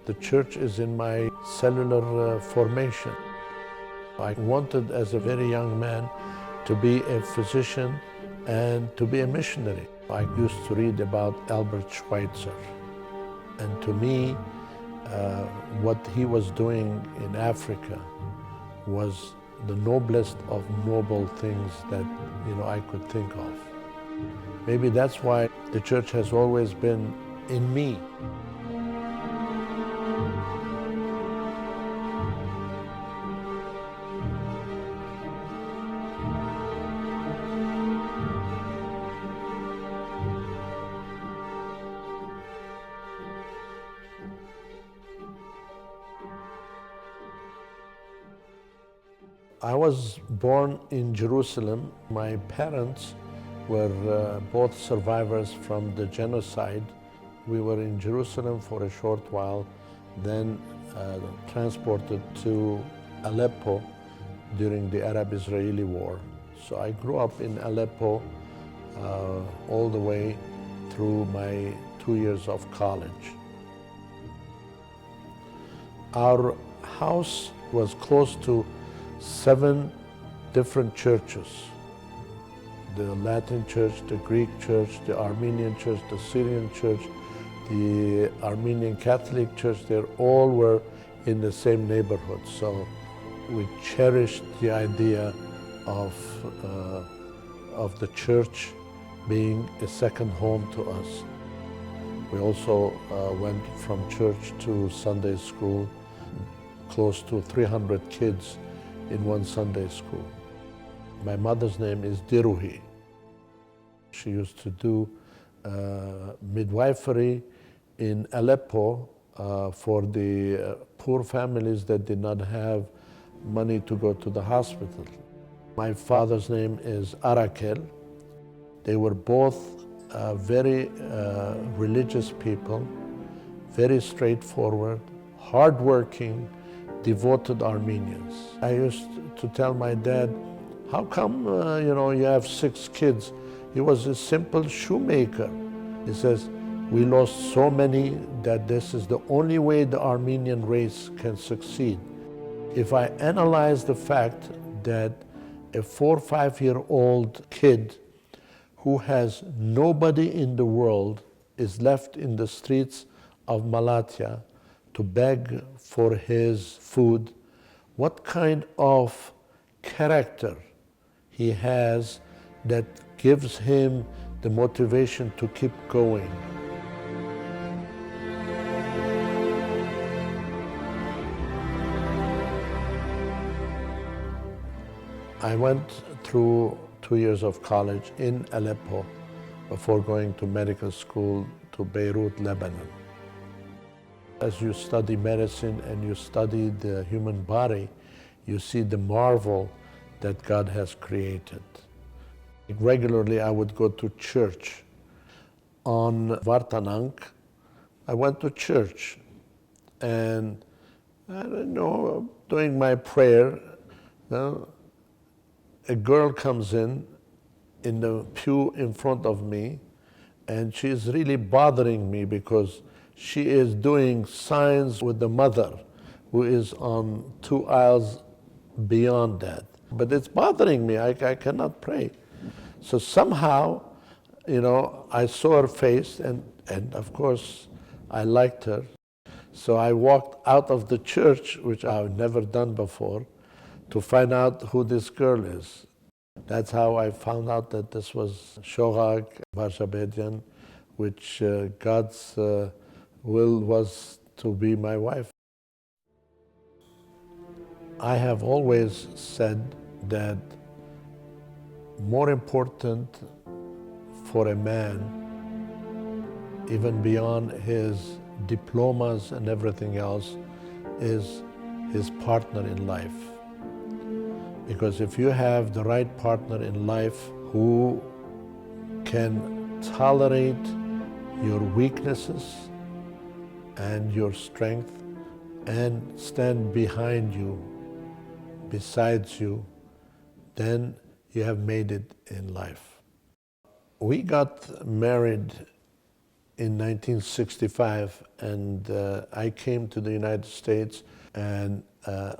The church is in my cellular formation. I wanted as a very young man to be a physician and to be a missionary. I used to read about Albert Schweitzer, and to me, what he was doing in Africa was the noblest of noble things that I could think of. Maybe that's why the church has always been in me. I was born in Jerusalem. My parents were both survivors from the genocide. We were in Jerusalem for a short while, then transported to Aleppo during the Arab-Israeli War. So I grew up in Aleppo all the way through my 2 years of college. Our house was close to 7 different churches: the Latin Church, the Greek Church, the Armenian Church, the Syrian Church, the Armenian Catholic Church. They all were in the same neighborhood. So we cherished the idea of the church being a second home to us. We also went from church to Sunday school, close to 300 kids in one Sunday school. My mother's name is Diruhi. She used to do midwifery in Aleppo for the poor families that did not have money to go to the hospital. My father's name is Arakel. They were both very religious people, very straightforward, hardworking, devoted Armenians. I used to tell my dad, how come you have 6 kids? He was a simple shoemaker. He says, we lost so many that this is the only way the Armenian race can succeed. If I analyze the fact that a 4 or 5-year-old kid who has nobody in the world is left in the streets of Malatya to beg for his food, what kind of character he has that gives him the motivation to keep going. I went through 2 years of college in Aleppo before going to medical school to Beirut, Lebanon. As you study medicine and you study the human body, you see the marvel that God has created. Regularly, I would go to church. On Vartanank, I went to church, and I don't know, doing my prayer, a girl comes in the pew in front of me, and she is really bothering me because she is doing signs with the mother, who is on 2 aisles beyond that. But it's bothering me. I cannot pray. So somehow, I saw her face, and of course, I liked her. So I walked out of the church, which I've never done before, to find out who this girl is. That's how I found out that this was Shogag Varshabedian, which God's will was to be my wife. I have always said that more important for a man, even beyond his diplomas and everything else, is his partner in life. Because if you have the right partner in life who can tolerate your weaknesses and your strength and stand behind you, besides you, then you have made it in life. We got married in 1965, and I came to the United States, and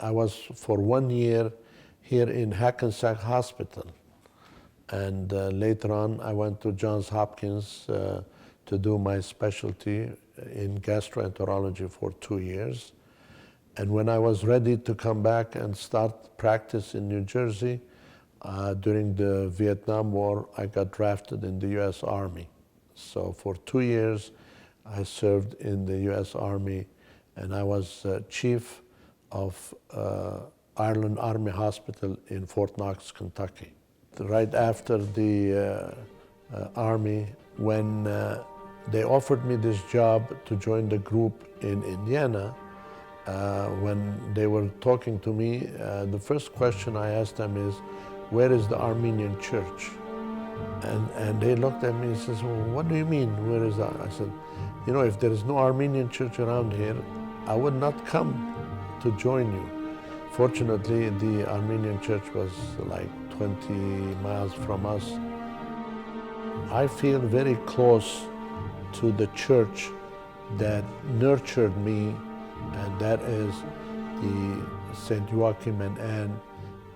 I was for 1 year here in Hackensack Hospital. And later on, I went to Johns Hopkins to do my specialty in gastroenterology for 2 years. And when I was ready to come back and start practice in New Jersey, during the Vietnam War, I got drafted in the U.S. Army. So for 2 years, I served in the U.S. Army, and I was chief of Ireland Army Hospital in Fort Knox, Kentucky. Right after the Army, when they offered me this job to join the group in Indiana, when they were talking to me, the first question I asked them is, where is the Armenian Church? And they looked at me and says, well, what do you mean, where is that? I said, you know, if there is no Armenian church around here, I would not come to join you. Fortunately, the Armenian church was like 20 miles from us. I feel very close to the church that nurtured me, and that is the St. Joachim and Anne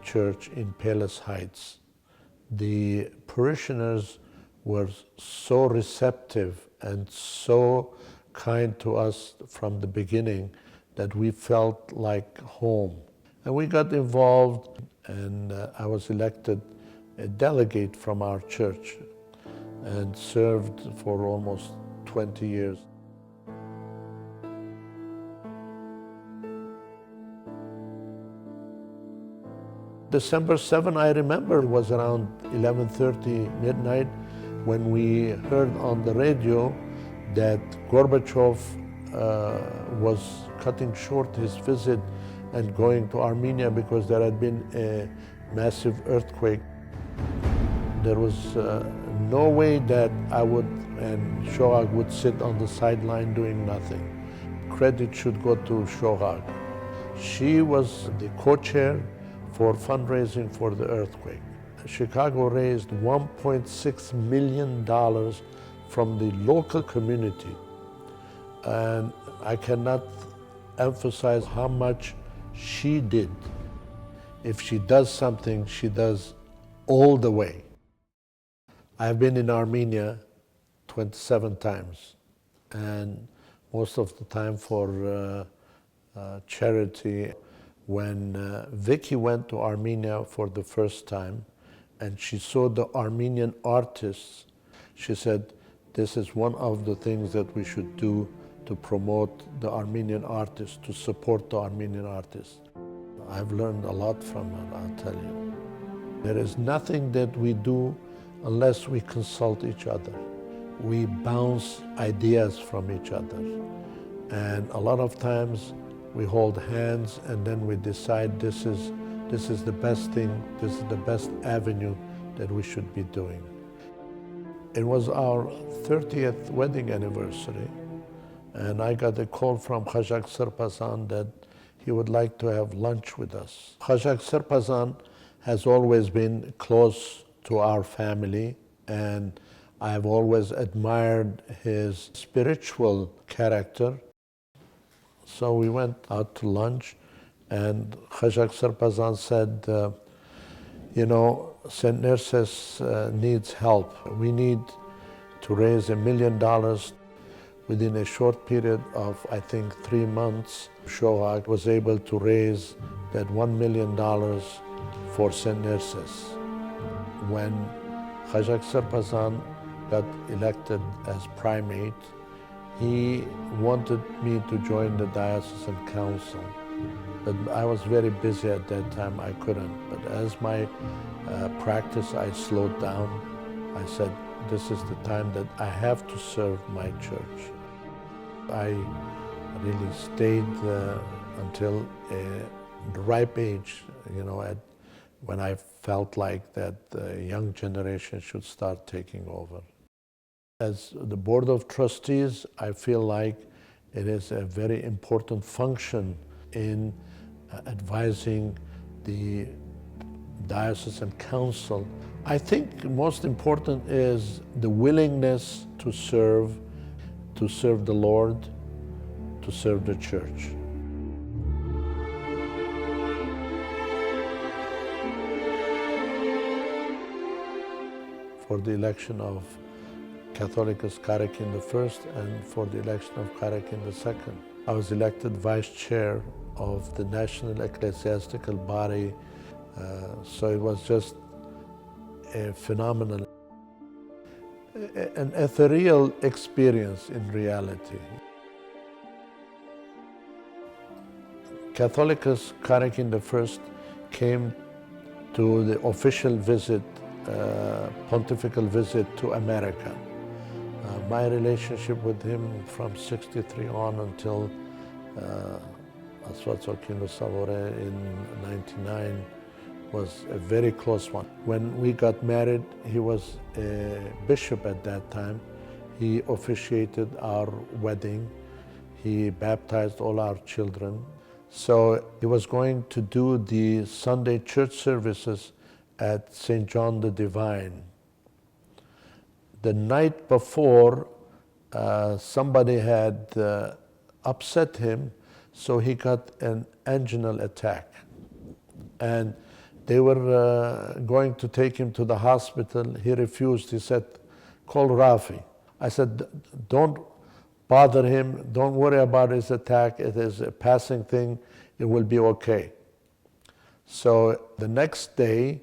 Church in Palos Heights. The parishioners were so receptive and so kind to us from the beginning that we felt like home. And we got involved, and I was elected a delegate from our church and served for almost 20 years. December 7, I remember it was around 11:30 midnight when we heard on the radio that Gorbachev was cutting short his visit and going to Armenia because there had been a massive earthquake. There was no way that I would and Shohag would sit on the sideline doing nothing. Credit should go to Shohag. She was the co-chair for fundraising for the earthquake. Chicago raised $1.6 million from the local community. And I cannot emphasize how much she did. If she does something, she does all the way. I've been in Armenia 27 times, and most of the time for charity. When Vicky went to Armenia for the first time and she saw the Armenian artists, she said, this is one of the things that we should do to promote the Armenian artists, to support the Armenian artists. I've learned a lot from her, I'll tell you. There is nothing that we do unless we consult each other. We bounce ideas from each other. And a lot of times we hold hands and then we decide this is the best thing, this is the best avenue that we should be doing. It was our 30th wedding anniversary, and I got a call from Khajak Sirpazan that he would like to have lunch with us. Khajak Sirpazan has always been close to our family, and I have always admired his spiritual character. So we went out to lunch, and Khajak Sirpazan said, you know, St. Nerses needs help. We need to raise $1 million. Within a short period of, I think, 3 months, Shohag was able to raise that $1 million for St. Nerses. When Khajak Sirpazan got elected as primate, he wanted me to join the Diocesan Council, but I was very busy at that time, I couldn't. But as my practice, I slowed down. I said, this is the time that I have to serve my church. I really stayed until the ripe age, you know, when I felt like that the young generation should start taking over. As the Board of Trustees, I feel like it is a very important function in advising the Diocesan Council. I think most important is the willingness to serve to serve the Lord, to serve the church. For the election of Catholicos Karakin I and for the election of Karakin II. I was elected vice chair of the national ecclesiastical body, so it was just a phenomenal, an ethereal experience in reality. Catholicos Karakin I came to the official visit, pontifical visit to America. My relationship with him from '63 on until in '99 was a very close one. When we got married, he was a bishop at that time. He officiated our wedding. He baptized all our children. So he was going to do the Sunday church services at St. John the Divine. The night before, somebody had upset him, so he got an anginal attack. And they were going to take him to the hospital. He refused. He said, "Call Raffy." I said, "Don't bother him. Don't worry about his attack. It is a passing thing. It will be okay." So the next day,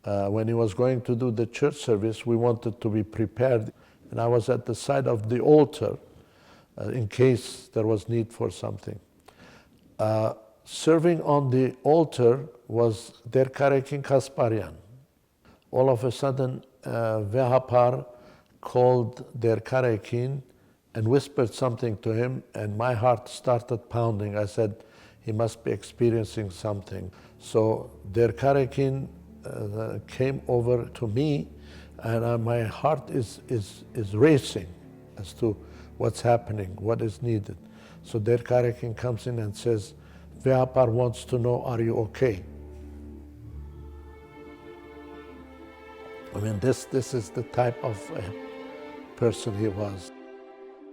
when he was going to do the church service, we wanted to be prepared. And I was at the side of the altar in case there was need for something. Serving on the altar was Der Karakin Kasparian. All of a sudden, Vehapar called Der Karakin and whispered something to him, and my heart started pounding. I said, he must be experiencing something. So Der Karakin came over to me, and my heart is racing as to what's happening, what is needed. So Der Karakin comes in and says, "Vehapar wants to know, are you okay?" I mean, this is the type of person he was.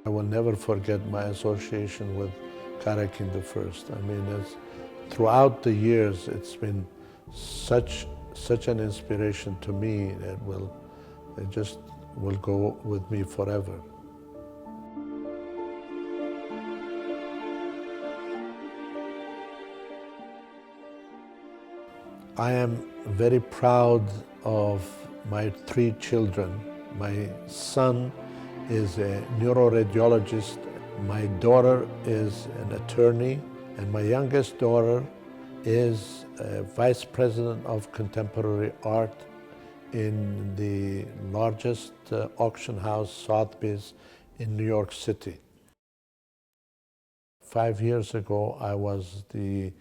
I will never forget my association with Karakin I. I mean, throughout the years, it's been such an inspiration to me that it just will go with me forever. I am very proud of my 3 children. My son is a neuroradiologist. My daughter is an attorney, and my youngest daughter is a vice president of contemporary art in the largest auction house, Sotheby's, in New York City. 5 years ago, I was the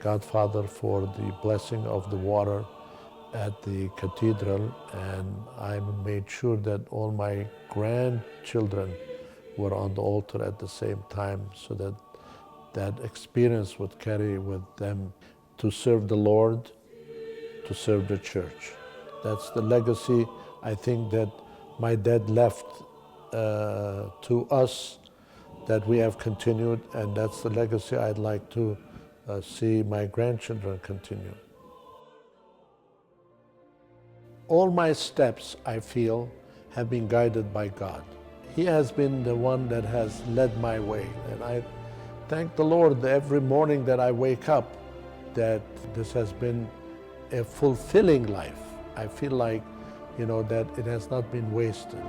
godfather for the blessing of the water at the cathedral, and I made sure that all my grandchildren were on the altar at the same time, so that that experience would carry with them to serve the Lord, to serve the church. That's the legacy I think that my dad left to us, that we have continued, and that's the legacy I'd like to see my grandchildren continue. All my steps, I feel, have been guided by God. He has been the one that has led my way, and I thank the Lord every morning that I wake up that this has been a fulfilling life. I feel like, that it has not been wasted.